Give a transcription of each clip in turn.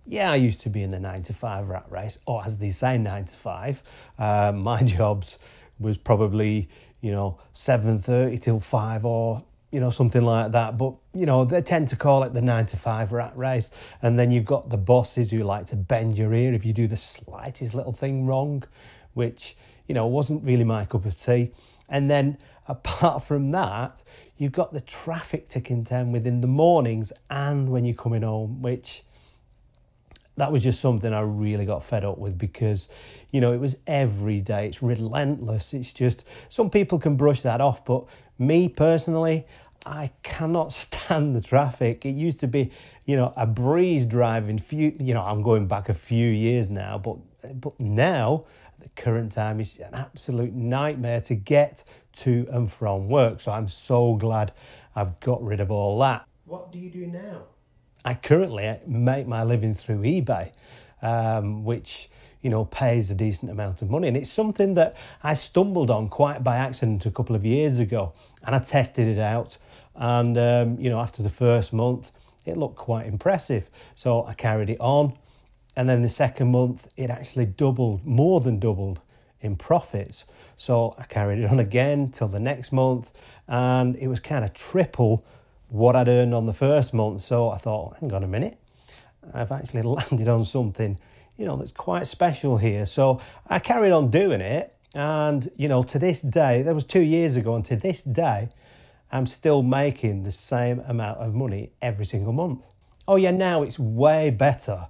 Yeah, I used to be in the 9 to 5 rat race, or as they say, 9 to 5. My jobs was probably, 7:30 till 5 or, something like that. But, they tend to call it the 9 to 5 rat race. And then you've got the bosses who like to bend your ear if you do the slightest little thing wrong, which, wasn't really my cup of tea. And then apart from that, you've got the traffic to contend with in the mornings and when you're coming home, which that was just something I really got fed up with because, it was every day. It's relentless. It's just, some people can brush that off, but me personally, I cannot stand the traffic. It used to be, a breeze driving. I'm going back a few years now, but now, at the current time, it's an absolute nightmare to get to and from work. So I'm so glad I've got rid of all that. What do you do now? I currently make my living through eBay, which, pays a decent amount of money. And it's something that I stumbled on quite by accident a couple of years ago. And I tested it out. And, after the first month, it looked quite impressive. So I carried it on. And then the second month, it actually doubled, more than doubled in profits. So I carried it on again till the next month. And it was kind of triple what I'd earned on the first month. So I thought, hang on a minute, I've actually landed on something, that's quite special here. So I carried on doing it. And, to this day, that was 2 years ago. And to this day, I'm still making the same amount of money every single month. Oh yeah, now it's way better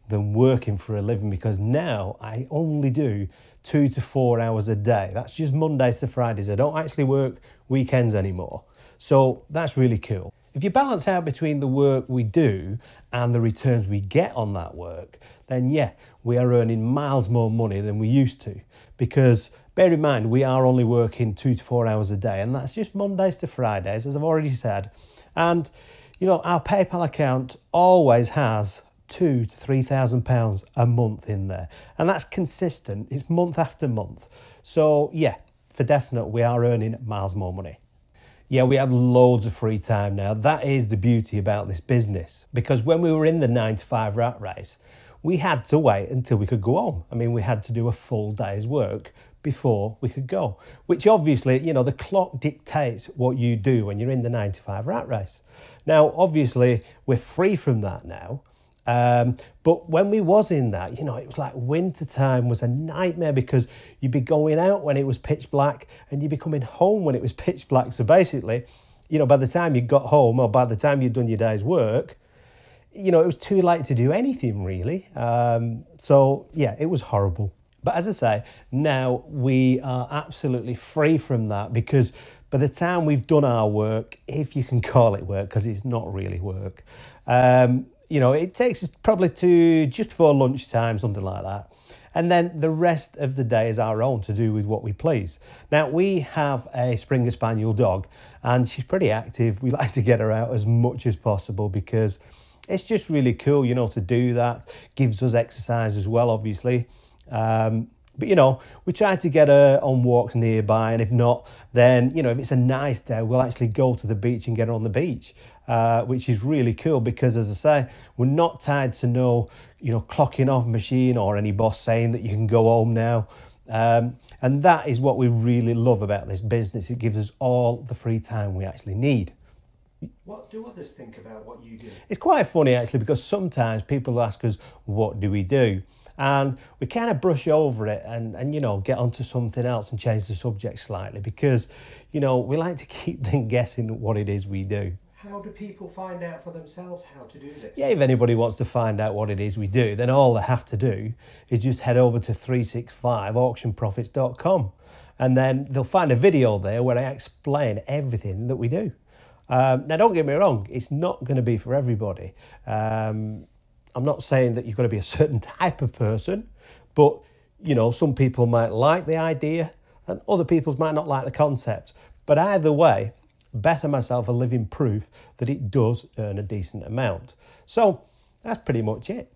than working for a living because now I only do 2 to 4 hours a day. That's just Mondays to Fridays. I don't actually work weekends anymore. So that's really cool. If you balance out between the work we do and the returns we get on that work, then yeah, we are earning miles more money than we used to. Because bear in mind, we are only working 2 to 4 hours a day, and that's just Mondays to Fridays, as I've already said. And, our PayPal account always has £2,000 to £3,000 a month in there. And that's consistent. It's month after month. So yeah, for definite, we are earning miles more money. Yeah, we have loads of free time now. That is the beauty about this business. Because when we were in the 9 to 5 rat race, we had to wait until we could go home. I mean, we had to do a full day's work before we could go, which obviously, the clock dictates what you do when you're in the 9 to 5 rat race. Now, obviously, we're free from that now. But when we was in that, it was like winter time was a nightmare because you'd be going out when it was pitch black and you'd be coming home when it was pitch black. So basically, by the time you got home or by the time you'd done your day's work, it was too late to do anything really. So yeah, it was horrible. But as I say, now we are absolutely free from that because by the time we've done our work, if you can call it work, because it's not really work, it takes us probably to just before lunchtime, something like that. And then the rest of the day is our own to do with what we please. Now, we have a Springer Spaniel dog and she's pretty active. We like to get her out as much as possible because it's just really cool, to do that. Gives us exercise as well, obviously. But, we try to get her on walks nearby. And if not, then, if it's a nice day, we'll actually go to the beach and get her on the beach. Which is really cool because, as I say, we're not tied to no, clocking off machine or any boss saying that you can go home now. And that is what we really love about this business. It gives us all the free time we actually need. What do others think about what you do? It's quite funny, actually, because sometimes people ask us, what do we do? And we kind of brush over it and get onto something else and change the subject slightly because, we like to keep them guessing what it is we do. How do people find out for themselves how to do this? Yeah, if anybody wants to find out what it is we do, then all they have to do is just head over to 365auctionprofits.com and then they'll find a video there where I explain everything that we do. Now, don't get me wrong, it's not going to be for everybody. I'm not saying that you've got to be a certain type of person, but, some people might like the idea and other people might not like the concept. But either way, Beth and myself are living proof that it does earn a decent amount. So that's pretty much it.